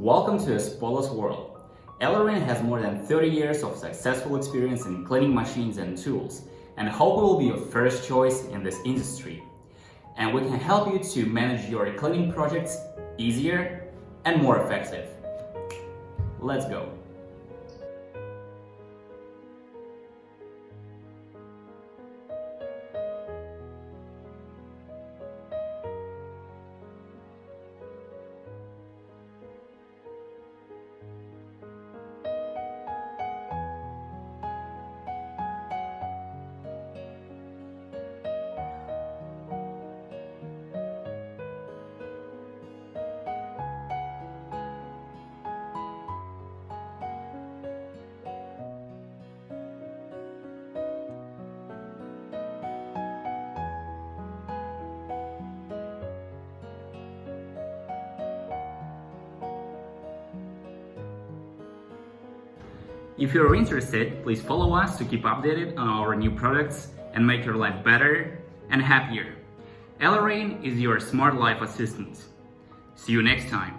Welcome to a spotless world. ELEREIN has more than 30 years of successful experience in cleaning machines and tools, and hope it will be your first choice in this industry. And we can help you to manage your cleaning projects easier and more effective. Let's go. If you're interested, please follow us to keep updated on our new products and make your life better and happier. ELEREIN is your smart life assistant. See you next time.